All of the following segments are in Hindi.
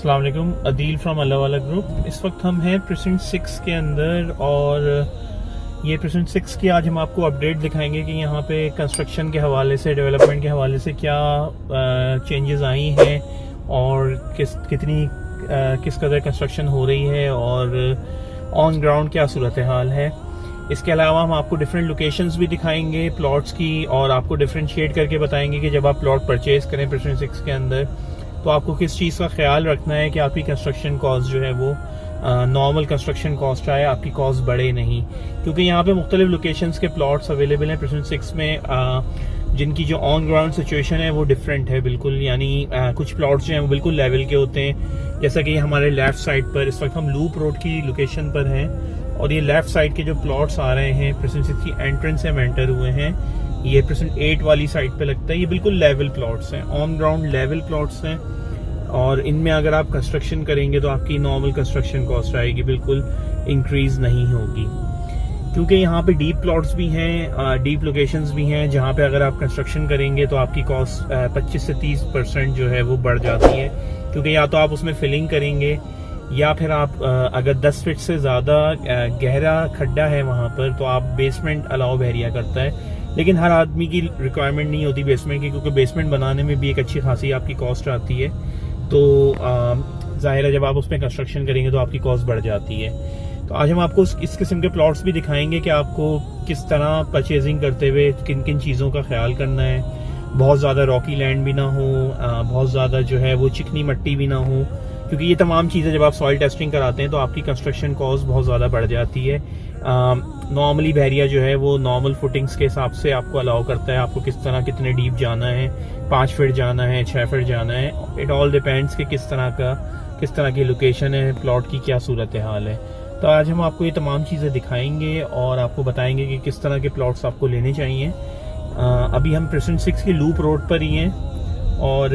अस्सलाम वालेकुम, अदील फ्रॉम अल्लाह वाला ग्रुप। इस वक्त हम हैं प्रेसिडेंट 6 के अंदर और ये प्रेसिडेंट 6 की आज हम आपको अपडेट दिखाएंगे कि यहाँ पे कंस्ट्रक्शन के हवाले से, डेवलपमेंट के हवाले से क्या चेंजेस आई हैं और किस कदर कंस्ट्रक्शन हो रही है और ऑन ग्राउंड क्या सूरत हाल है। इसके अलावा हम आपको डिफरेंट लोकेशंस भी दिखाएंगे प्लॉट्स की और आपको डिफरेंशिएट करके बताएंगे कि जब आप प्लॉट परचेज करें प्रेसिडेंट 6 के अंदर तो आपको किस चीज़ का ख्याल रखना है कि आपकी कंस्ट्रक्शन कॉस्ट जो है वो नॉर्मल कंस्ट्रक्शन कॉस्ट आए, आपकी कॉस्ट बढ़े नहीं। क्योंकि यहाँ पे मुख्तलिफ लोकेशंस के प्लॉट्स अवेलेबल हैं प्रेसिडेंट 6 में, जिनकी जो ऑन ग्राउंड सिचुएशन है वो डिफरेंट है बिल्कुल। यानी कुछ प्लॉट्स जो हैं वो बिल्कुल लेवल के होते हैं, जैसा कि हमारे लेफ्ट साइड पर इस वक्त हम लूप रोड की लोकेशन पर हैं और ये लेफ्ट साइड के जो प्लॉट्स आ रहे हैं प्रेसिडेंट 6 की एंट्रेंस से हम एंटर हुए हैं, ये प्रेसिडेंट 8 वाली साइड पे लगता है। ये बिल्कुल लेवल प्लॉट्स हैं, ऑन ग्राउंड लेवल प्लॉट्स हैं और इनमें अगर आप कंस्ट्रक्शन करेंगे तो आपकी नॉर्मल कंस्ट्रक्शन कॉस्ट आएगी, बिल्कुल इंक्रीज नहीं होगी। क्योंकि यहाँ पे डीप प्लॉट्स भी हैं, डीप लोकेशंस भी हैं जहाँ पे अगर आप कंस्ट्रक्शन करेंगे तो आपकी कॉस्ट 25 से 30% जो है वो बढ़ जाती है। क्योंकि या तो आप उसमें फिलिंग करेंगे या फिर आप अगर 10 फीट से ज़्यादा गहरा खड्डा है वहाँ पर तो आप बेसमेंट अलाउ बहरिया करता है। लेकिन हर आदमी की रिक्वायरमेंट नहीं होती बेसमेंट की, क्योंकि बेसमेंट बनाने में भी एक अच्छी खासी आपकी कॉस्ट आती है। तो जाहिर है जब आप उसमें कंस्ट्रक्शन करेंगे तो आपकी कॉस्ट बढ़ जाती है। तो आज हम आपको इस किस्म के प्लॉट्स भी दिखाएंगे कि आपको किस तरह परचेजिंग करते हुए किन किन चीज़ों का ख्याल करना है। बहुत ज़्यादा रॉकी लैंड भी ना हो, बहुत ज़्यादा जो है वो चिकनी मट्टी भी ना हो, क्योंकि ये तमाम चीज़ें जब आप सॉइल टेस्टिंग कराते हैं तो आपकी कंस्ट्रक्शन कॉस्ट बहुत ज़्यादा बढ़ जाती है। नॉर्मली बहरिया जो है वो नॉर्मल फुटिंग्स के हिसाब से आपको अलाउ करता है, आपको किस तरह कितने डीप जाना है, 5 फीट जाना है, 6 फीट जाना है। इट ऑल डिपेंड्स कि किस तरह की लोकेशन है, प्लॉट की क्या सूरत हाल है। तो आज हम आपको ये तमाम चीज़ें दिखाएंगे और आपको बताएंगे कि किस तरह के प्लॉट्स आपको लेने चाहिए। अभी हम प्रेसिडेंट 6 की लूप रोड पर ही हैं और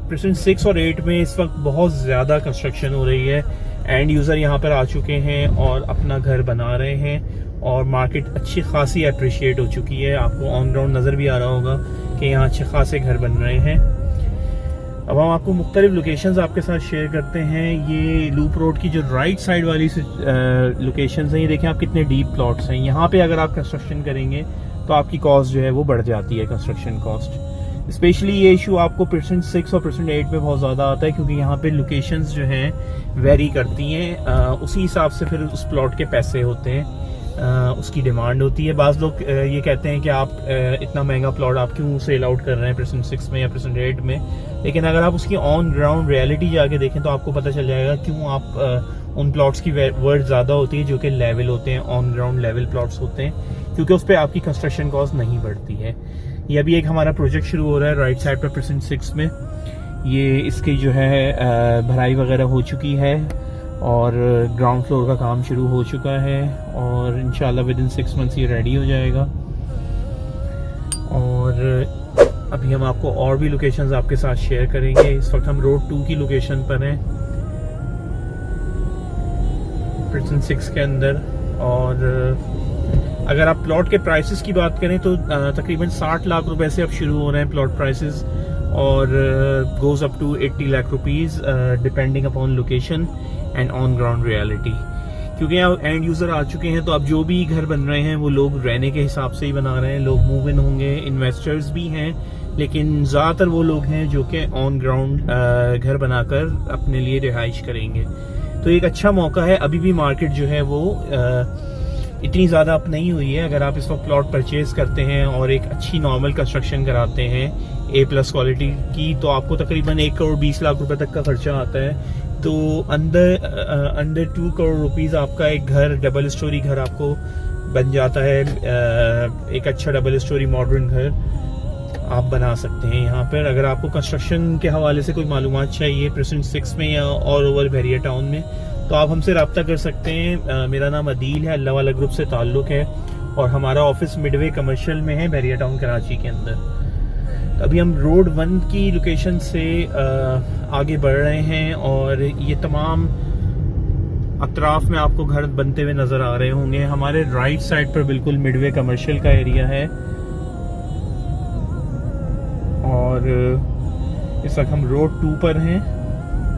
प्रेसिडेंट 6 और 8 में इस वक्त बहुत ज़्यादा कंस्ट्रक्शन हो रही है। एंड यूज़र यहाँ पर आ चुके हैं और अपना घर बना रहे हैं और मार्केट अच्छी खासी अप्रिशिएट हो चुकी है। आपको ऑन ग्राउंड नज़र भी आ रहा होगा कि यहाँ अच्छे खासे घर बन रहे हैं। अब हम आपको मुख्तलिफ लोकेशंस आपके साथ शेयर करते हैं। ये लूप रोड की जो राइट साइड वाली लोकेशंस हैं, ये देखें आप कितने डीप प्लॉट्स हैं। यहाँ पे अगर आप कंस्ट्रक्शन करेंगे तो आपकी कॉस्ट जो है वो बढ़ जाती है, कंस्ट्रक्शन कॉस्ट। स्पेशली ये इशू आपको प्रेसिडेंट 6 और प्रेसिडेंट 8 में बहुत ज़्यादा आता है, क्योंकि यहाँ पे लोकेशंस जो हैं वेरी करती हैं। उसी हिसाब से फिर उस प्लॉट के पैसे होते हैं, उसकी डिमांड होती है। बाज़ लोग ये कहते हैं कि आप इतना महंगा प्लॉट आप क्यों सेल आउट कर रहे हैं प्रेसिडेंट 6 में या प्रेसिडेंट 8 में। लेकिन अगर आप उसकी ऑन ग्राउंड रियलिटी जाके देखें तो आपको पता चल जाएगा क्यों आप उन प्लॉट्स की वर्थ ज़्यादा होती है जो कि लेवल होते हैं, ऑन ग्राउंड लेवल प्लॉट्स होते हैं, क्योंकि उस पर आपकी कंस्ट्रक्शन कॉस्ट नहीं बढ़ती है। ये अभी एक हमारा प्रोजेक्ट शुरू हो रहा है राइट साइड पर प्रेसिडेंट 6 में। ये इसकी जो है भराई वगैरह हो चुकी है और ग्राउंड फ्लोर का काम शुरू हो चुका है और इंशाल्लाह विद इन 6 मंथ्स ये रेडी हो जाएगा। और अभी हम आपको और भी लोकेशंस आपके साथ शेयर करेंगे। इस वक्त हम रोड 2 की लोकेशन पर हैं प्रेसिडेंट 6 के अंदर। और अगर आप प्लॉट के प्राइसेस की बात करें तो तकरीबन 60 लाख रुपए से अब शुरू हो रहे हैं प्लॉट प्राइसेस और goes up to 80 lakh rupees depending upon location and on ground reality. क्योंकि अब एंड यूज़र आ चुके हैं तो अब जो भी घर बन रहे हैं वो लोग रहने के हिसाब से ही बना रहे हैं। लोग मूव इन होंगे, इन्वेस्टर्स भी हैं, लेकिन ज़्यादातर वो लोग हैं जो कि ऑन ग्राउंड घर बनाकर अपने लिए रिहाइश करेंगे। तो एक अच्छा मौका है। अभी भी मार्केट जो है वो इतनी ज़्यादा अप नहीं हुई है। अगर आप इस वक्त प्लॉट परचेज करते हैं और एक अच्छी नॉर्मल कंस्ट्रक्शन कराते हैं A+ क्वालिटी की तो आपको तकरीबन 1 करोड़ 20 लाख रुपए तक का खर्चा आता है। तो अंडर 2 करोड़ रुपीज़ आपका एक घर, डबल स्टोरी घर आपको बन जाता है। एक अच्छा डबल स्टोरी मॉडर्न घर आप बना सकते हैं यहाँ पर। अगर आपको कंस्ट्रक्शन के हवाले से कोई मालूमात चाहिए प्रेसिडेंट 6 में या ऑल ओवर बहरिया टाउन में तो आप हमसे रब्ता कर सकते हैं। मेरा नाम अदील है, अल्लाह वाला ग्रुप से ताल्लुक़ है और हमारा ऑफिस मिडवे कमर्शियल में है बहरिया टाउन कराची के अंदर। तो अभी हम रोड 1 की लोकेशन से आगे बढ़ रहे हैं और ये तमाम अतराफ में आपको घर बनते हुए नज़र आ रहे होंगे। हमारे राइट साइड पर बिल्कुल मिडवे कमर्शियल का एरिया है और इस वक्त हम रोड 2 पर हैं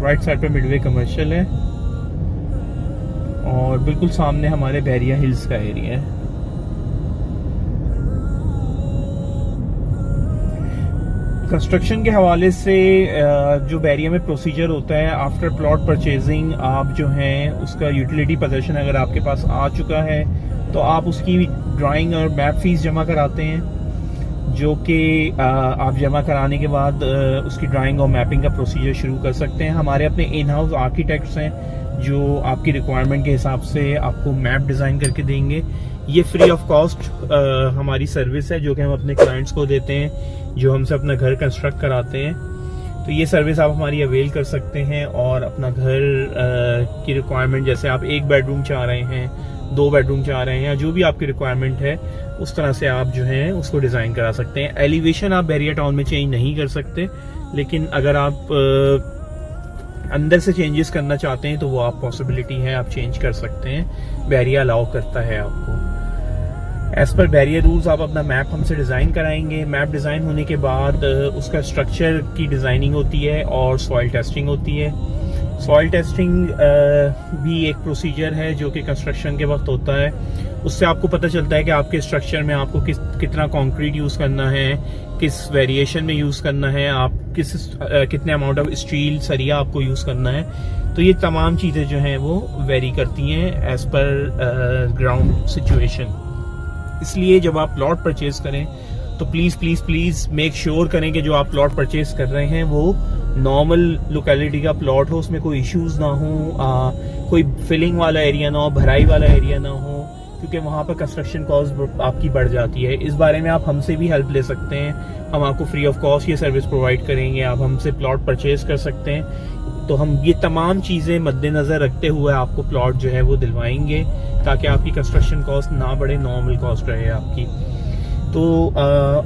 राइट साइड पे मिडवे कमर्शियल है और बिल्कुल सामने हमारे बहरिया हिल्स का एरिया है। कंस्ट्रक्शन के हवाले से जो बहरिया में प्रोसीजर होता है, आफ्टर प्लॉट परचेजिंग आप जो हैं उसका यूटिलिटी पोजीशन अगर आपके पास आ चुका है तो आप उसकी ड्राइंग और मैप फीस जमा कराते हैं, जो कि आप जमा कराने के बाद उसकी ड्राइंग और मैपिंग का प्रोसीजर शुरू कर सकते हैं। हमारे अपने इन हाउस आर्किटेक्ट्स हैं जो आपकी रिक्वायरमेंट के हिसाब से आपको मैप डिज़ाइन करके देंगे। ये फ्री ऑफ कॉस्ट हमारी सर्विस है जो कि हम अपने क्लाइंट्स को देते हैं जो हमसे अपना घर कंस्ट्रक्ट कराते हैं। तो ये सर्विस आप हमारी अवेल कर सकते हैं और अपना घर की रिक्वायरमेंट, जैसे आप 1 बेडरूम चाह रहे हैं, 2 बेडरूम चाह रहे हैं, या जो भी आपकी रिक्वायरमेंट है उस तरह से आप जो है उसको डिज़ाइन करा सकते हैं। एलिवेशन आप बहरिया टाउन में चेंज नहीं कर सकते, लेकिन अगर आप अंदर से चेंजेस करना चाहते हैं तो वो आप पॉसिबिलिटी है, आप चेंज कर सकते हैं, बहरिया अलाउ करता है आपको। एज पर बहरिया रूल्स आप अपना मैप हमसे डिज़ाइन कराएंगे। मैप डिज़ाइन होने के बाद उसका स्ट्रक्चर की डिज़ाइनिंग होती है और सॉइल टेस्टिंग होती है। सॉइल टेस्टिंग भी एक प्रोसीजर है जो कि कंस्ट्रक्शन के वक्त होता है। उससे आपको पता चलता है कि आपके स्ट्रक्चर में आपको कितना कंक्रीट यूज़ करना है, किस वेरिएशन में यूज़ करना है, आप कितने अमाउंट ऑफ स्टील सरिया आपको यूज़ करना है। तो ये तमाम चीज़ें जो हैं वो वेरी करती हैं एज पर ग्राउंड सिचुएशन। इसलिए जब आप प्लॉट परचेज करें तो प्लीज़ मेक श्योर करें कि जो आप प्लॉट परचेज कर रहे हैं वो नॉर्मल लोकेलिटी का प्लॉट हो, उसमें कोई इश्यूज ना हो, कोई फिलिंग वाला एरिया ना हो, भराई वाला एरिया ना हो, क्योंकि वहाँ पर कंस्ट्रक्शन कॉस्ट आपकी बढ़ जाती है। इस बारे में आप हमसे भी हेल्प ले सकते हैं, हम आपको फ्री ऑफ कॉस्ट ये सर्विस प्रोवाइड करेंगे। आप हमसे प्लॉट परचेज कर सकते हैं, तो हम ये तमाम चीज़ें मद्देनज़र रखते हुए आपको प्लॉट जो है वो दिलवाएंगे ताकि आपकी कंस्ट्रक्शन कॉस्ट ना बढ़े, नॉर्मल कॉस्ट रहे आपकी। तो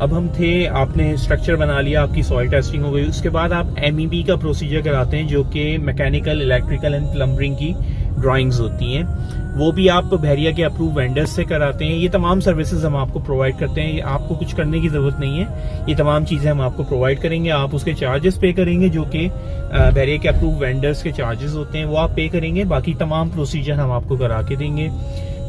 अब हम थे, आपने स्ट्रक्चर बना लिया, आपकी सॉइल टेस्टिंग हो गई, उसके बाद आप MEP का प्रोसीजर कराते हैं जो कि मैकेनिकल, इलेक्ट्रिकल एंड प्लम्बरिंग की ड्राइंग्स होती हैं। वो भी आप बहरिया के अप्रूव वेंडर्स से कराते हैं। ये तमाम सर्विसेज हम आपको प्रोवाइड करते हैं, आपको कुछ करने की ज़रूरत नहीं है, ये तमाम चीज़ें हम आपको प्रोवाइड करेंगे। आप उसके चार्जेस पे करेंगे जो कि बहरिया के अप्रूव वेंडर्स के चार्जेस होते हैं, वो आप पे करेंगे। बाकी तमाम प्रोसीजर हम आपको करा के देंगे,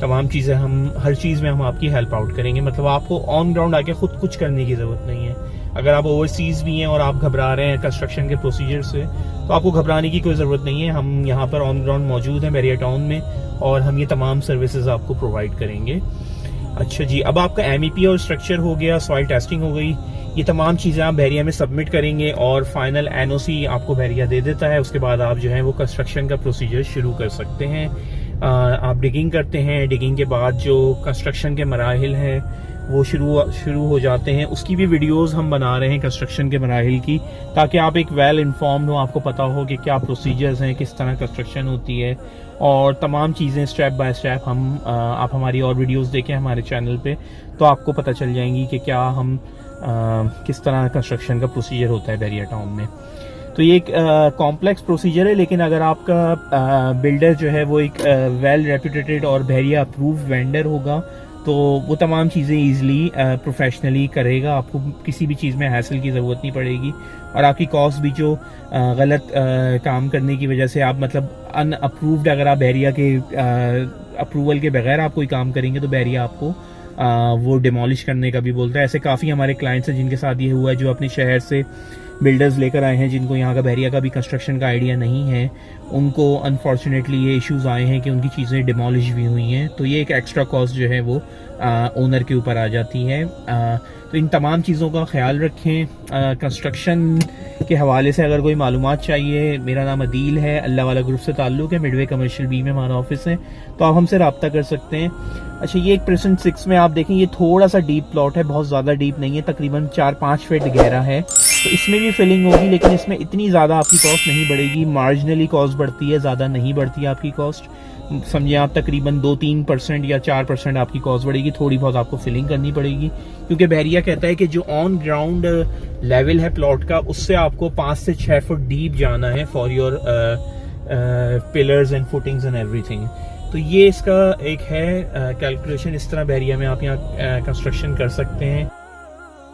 तमाम चीज़ें हम हर चीज़ में हम आपकी हेल्प आउट करेंगे। मतलब आपको ऑन ग्राउंड आके खुद कुछ करने की ज़रूरत नहीं है। अगर आप ओवरसीज़ भी हैं और आप घबरा रहे हैं कंस्ट्रक्शन के प्रोसीजर से, तो आपको घबराने की कोई ज़रूरत नहीं है। हम यहाँ पर ऑन ग्राउंड मौजूद हैं बहरिया टाउन में और हम ये तमाम सर्विसेज आपको प्रोवाइड करेंगे। अच्छा जी, अब आपका MEP और स्ट्रक्चर हो गया, सॉइल टेस्टिंग हो गई, ये तमाम चीज़ें आप बहरिया में सबमिट करेंगे और फाइनल NOC आपको बहरिया दे देता है। उसके बाद आप जो है वो कंस्ट्रक्शन का प्रोसीजर शुरू कर सकते हैं। आप डिगिंग करते हैं, डिगिंग के बाद जो कंस्ट्रक्शन के मराहिल हैं वो शुरू हो जाते हैं। उसकी भी वीडियोस हम बना रहे हैं कंस्ट्रक्शन के मराहिल की, ताकि आप एक वेल इन्फॉर्म्ड हो, आपको पता हो कि क्या प्रोसीजर्स हैं, किस तरह कंस्ट्रक्शन होती है और तमाम चीज़ें स्टेप बाय स्टेप हम आप हमारी और वीडियोस देखें हमारे चैनल पे तो आपको पता चल जाएंगी कि क्या हम किस तरह कंस्ट्रक्शन का प्रोसीजर होता है बहरिया टाउन में। तो ये एक कॉम्प्लेक्स प्रोसीजर है, लेकिन अगर आपका बिल्डर जो है वो एक वेल रेप्यूटेड और बहरिया अप्रूव वेंडर होगा तो वो तमाम चीज़ें ईजिली प्रोफेशनली करेगा, आपको किसी भी चीज़ में हैसल की ज़रूरत नहीं पड़ेगी और आपकी कॉस्ट भी जो गलत काम करने की वजह से आप मतलब अनअप्रूव्ड, अगर आप बहरिया के अप्रूवल के बगैर आप कोई काम करेंगे तो बहरिया आपको वो डिमोलिश करने का भी बोलता है। ऐसे काफ़ी हमारे क्लाइंट्स हैं जिनके साथ ये हुआ है, जो अपने शहर से बिल्डर्स लेकर आए हैं जिनको यहाँ का बहरिया का भी कंस्ट्रक्शन का आइडिया नहीं है, उनको अनफॉर्चुनेटली ये इश्यूज आए हैं कि उनकी चीज़ें डिमोलिश भी हुई हैं। तो ये एक एक्स्ट्रा कॉस्ट जो है वो ओनर के ऊपर आ जाती है। तो इन तमाम चीज़ों का ख्याल रखें। कंस्ट्रक्शन के हवाले से अगर कोई मालूमात चाहिए, मेरा नाम अदील है, अल्लाह वाला ग्रुप से ताल्लुक़ है, मिडवे कमर्शियल B में हमारा ऑफिस है, तो आप हमसे रब्ता कर सकते हैं। अच्छा, ये एक प्रेजेंट 6 में आप देखें, ये थोड़ा सा डीप प्लॉट है, बहुत ज़्यादा डीप नहीं है, तकरीबन 4-5 फीट गहरा है। तो इसमें भी फिलिंग होगी, लेकिन इसमें इतनी ज़्यादा आपकी कॉस्ट नहीं बढ़ेगी, मार्जिनली कॉस्ट बढ़ती है, ज़्यादा नहीं बढ़ती है आपकी कॉस्ट। समझिए आप तकरीबन 2-3% या 4% आपकी कॉस्ट बढ़ेगी, थोड़ी बहुत आपको फिलिंग करनी पड़ेगी, क्योंकि बहरिया कहता है कि जो ऑन ग्राउंड लेवल है प्लॉट का उससे आपको 5 से 6 फुट डीप जाना है for your pillars and footings and everything. तो ये इसका एक है कैलकुलेशन, इस तरह बहरिया में आप यहाँ कंस्ट्रक्शन कर सकते हैं।